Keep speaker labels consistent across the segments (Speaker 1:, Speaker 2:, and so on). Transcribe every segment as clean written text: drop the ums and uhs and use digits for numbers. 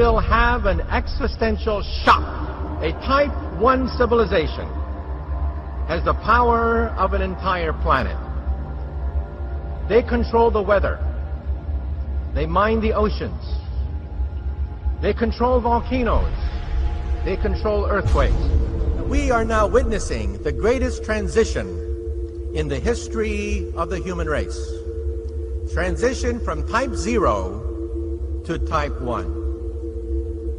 Speaker 1: will have an existential shock. A Type 1 civilization has the power of an entire planet. They control the weather. They mine the oceans. They control volcanoes. They control earthquakes. We are now witnessing the greatest transition in the history of the human race. Transition from Type 0 to Type 1.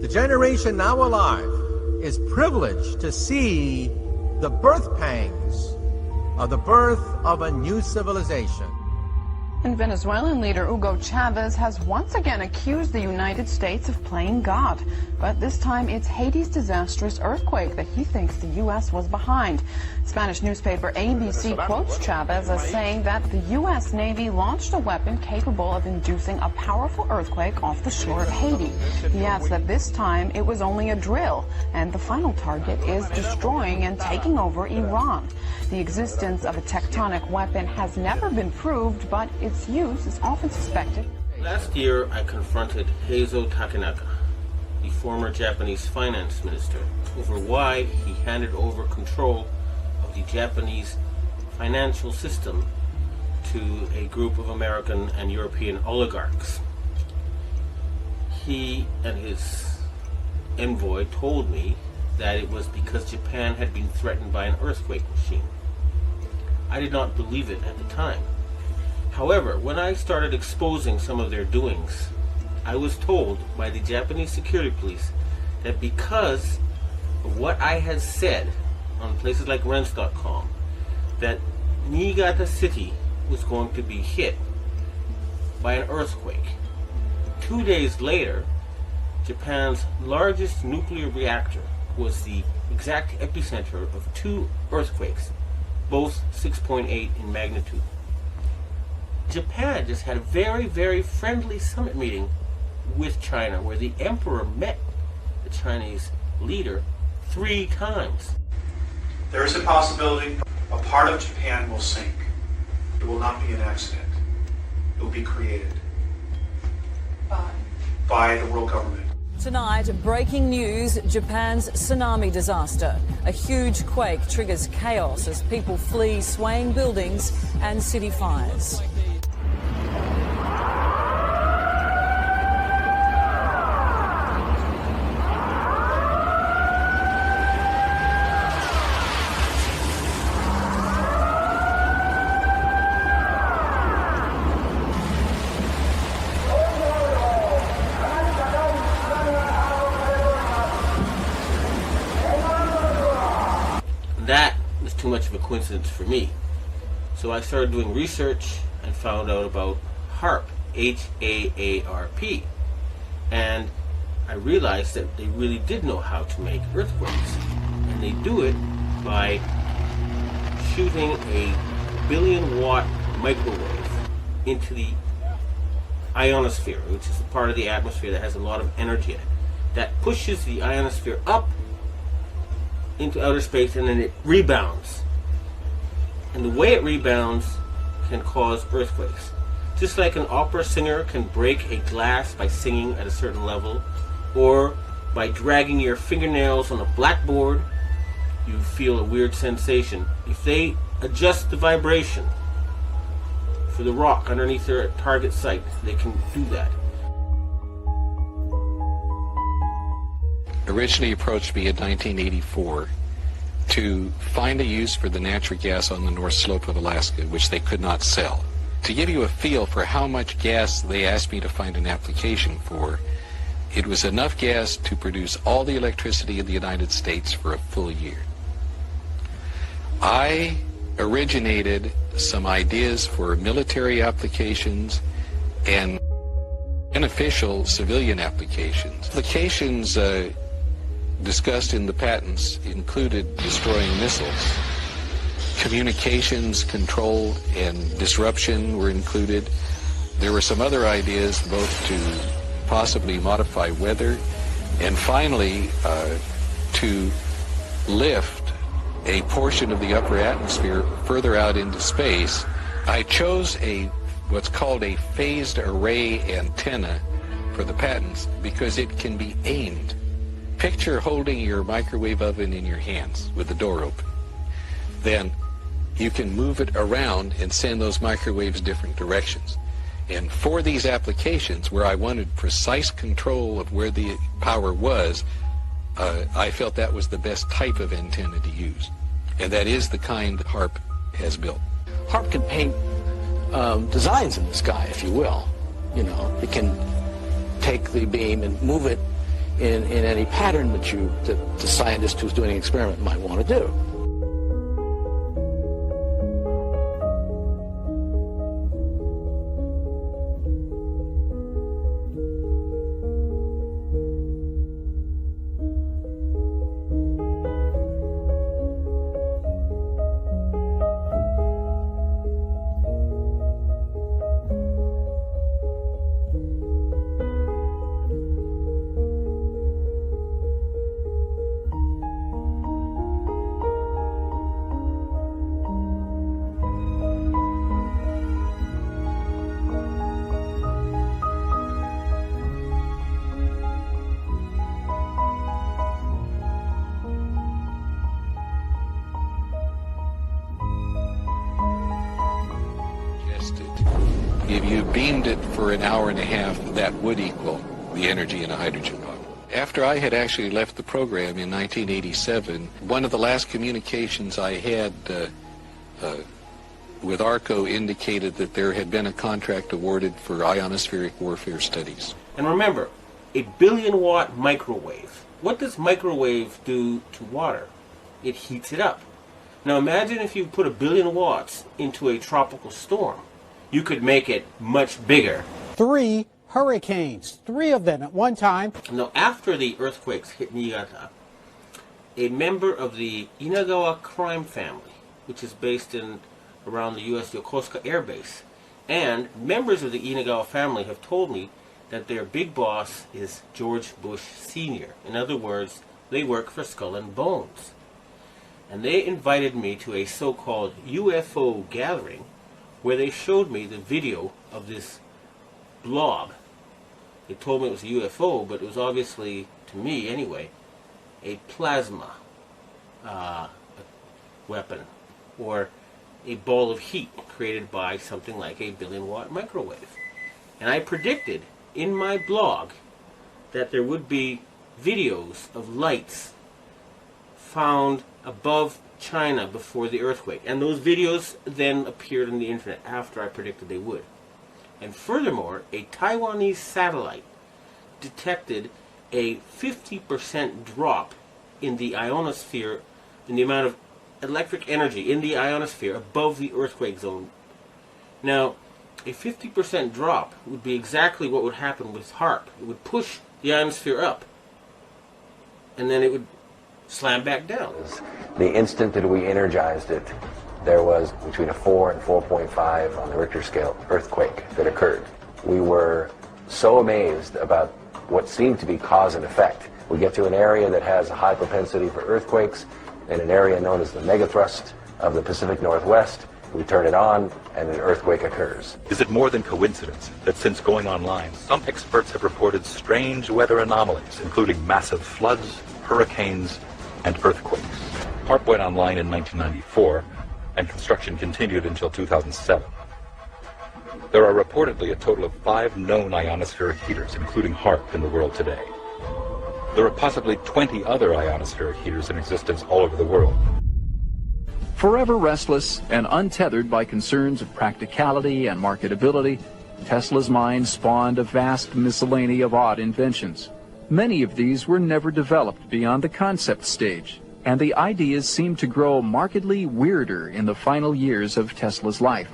Speaker 1: The generation now alive is privileged to see the birth pangs of the birth of a new civilization.
Speaker 2: And Venezuelan leader Hugo Chavez has once again accused the United States of playing God. But this time it's Haiti's disastrous earthquake that he thinks the U.S. was behind. Spanish newspaper ABC quotes Chavez as saying that the U.S. Navy launched a weapon capable of inducing a powerful earthquake off the shore of Haiti. He adds that this time it was only a drill, and the final target is destroying and taking over Iran. The existence of a tectonic weapon has never been proved, but its use is often suspected.
Speaker 3: Last year, I confronted Heizo Takenaka, the former Japanese finance minister, over why he handed over control of the Japanese financial system to a group of American and European oligarchs. He and his envoy told me that it was because Japan had been threatened by an earthquake machine. I did not believe it at the time. However, when I started exposing some of their doings, I was told by the Japanese security police that because of what I had said on places like Rents.com, that Niigata City was going to be hit by an earthquake. 2 days later, Japan's largest nuclear reactor was the exact epicenter of 2 earthquakes, both 6.8 in magnitude. Japan just had a very, very friendly summit meeting with China where the emperor met the Chinese leader 3 times.
Speaker 4: There is a possibility a part of Japan will sink. It will not be an accident. It will be created by the world government.
Speaker 5: Tonight, breaking news, Japan's tsunami disaster. A huge quake triggers chaos as people flee swaying buildings and city fires.
Speaker 3: That was too much of a coincidence for me. So I started doing research and found out about HAARP, H-A-A-R-P. And I realized that they really did know how to make earthquakes. And they do it by shooting a 1 billion-watt microwave into the ionosphere, which is the part of the atmosphere that has a lot of energy in it. That pushes the ionosphere up into outer space, and then it rebounds. And the way it rebounds can cause earthquakes. Just like an opera singer can break a glass by singing at a certain level, or by dragging your fingernails on a blackboard, you feel a weird sensation. If they adjust the vibration for the rock underneath their target site, they can do that.
Speaker 6: Originally approached me in 1984 to find a use for the natural gas on the North Slope of Alaska, which they could not sell. To give you a feel for how much gas they asked me to find an application for, it was enough gas to produce all the electricity in the United States for a full year. I originated some ideas for military applications and beneficial civilian applications. Applications discussed in the patents included destroying missiles. Communications control and disruption were included. There were some other ideas both to possibly modify weather and finally to lift a portion of the upper atmosphere further out into space. I chose what's called a phased array antenna for the patents because it can be aimed. Picture holding your microwave oven in your hands with the door open. Then you can move it around and send those microwaves different directions. And for these applications where I wanted precise control of where the power was, I felt that was the best type of antenna to use. And that is the kind HAARP has built.
Speaker 7: HAARP can paint designs in the sky, if you will. You know, it can take the beam and move it in any pattern that the scientist who's doing an experiment might want to do.
Speaker 6: If you beamed it for an hour and a half, that would equal the energy in a hydrogen bomb. After I had actually left the program in 1987, one of the last communications I had with ARCO indicated that there had been a contract awarded for ionospheric warfare studies.
Speaker 3: And remember, a billion-watt microwave. What does microwave do to water? It heats it up. Now imagine if you put 1 billion watts into a tropical storm. You could make it much bigger.
Speaker 8: 3 hurricanes, 3 of them at one time.
Speaker 3: Now, after the earthquakes hit Niigata, a member of the Inagawa crime family, which is based in around the U.S. Yokosuka Air Base, and members of the Inagawa family have told me that their big boss is George Bush Sr. In other words, they work for Skull and Bones. And they invited me to a so-called UFO gathering where they showed me the video of this blob. They told me it was a UFO, but it was obviously, to me anyway, a plasma weapon, or a ball of heat created by something like a 1 billion-watt microwave. And I predicted in my blog that there would be videos of lights found above China before the earthquake, and those videos then appeared on the internet after I predicted they would. And furthermore, a Taiwanese satellite detected a 50% drop in the ionosphere, in the amount of electric energy in the ionosphere above the earthquake zone. Now, a 50% drop would be exactly what would happen with HAARP. It would push the ionosphere up, and then it would slam back down.
Speaker 9: The instant that we energized it, there was between a 4 and 4.5 on the Richter scale earthquake that occurred. We were so amazed about what seemed to be cause and effect. We get to an area that has a high propensity for earthquakes, in an area known as the megathrust of the Pacific Northwest. We turn it on, and an earthquake occurs.
Speaker 10: Is it more than coincidence that since going online, some experts have reported strange weather anomalies, including massive floods, hurricanes, and earthquakes? HAARP went online in 1994, and construction continued until 2007. There are reportedly a total of 5 known ionospheric heaters, including HAARP, in the world today. There are possibly 20 other ionospheric heaters in existence all over the world.
Speaker 11: Forever restless and untethered by concerns of practicality and marketability, Tesla's mind spawned a vast miscellany of odd inventions. Many of these were never developed beyond the concept stage, and the ideas seemed to grow markedly weirder in the final years of Tesla's life.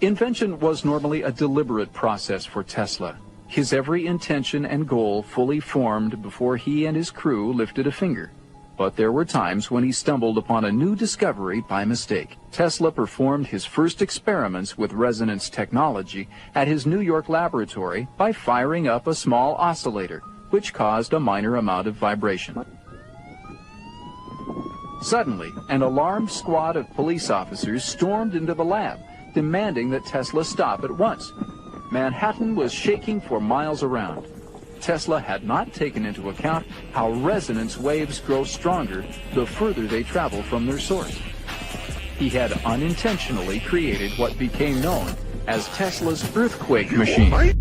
Speaker 11: Invention was normally a deliberate process for Tesla, his every intention and goal fully formed before he and his crew lifted a finger. But there were times when he stumbled upon a new discovery by mistake. Tesla performed his first experiments with resonance technology at his New York laboratory by firing up a small oscillator, which caused a minor amount of vibration. Suddenly, an alarmed squad of police officers stormed into the lab, demanding that Tesla stop at once. Manhattan was shaking for miles around. Tesla had not taken into account how resonance waves grow stronger the further they travel from their source. He had unintentionally created what became known as Tesla's earthquake machine.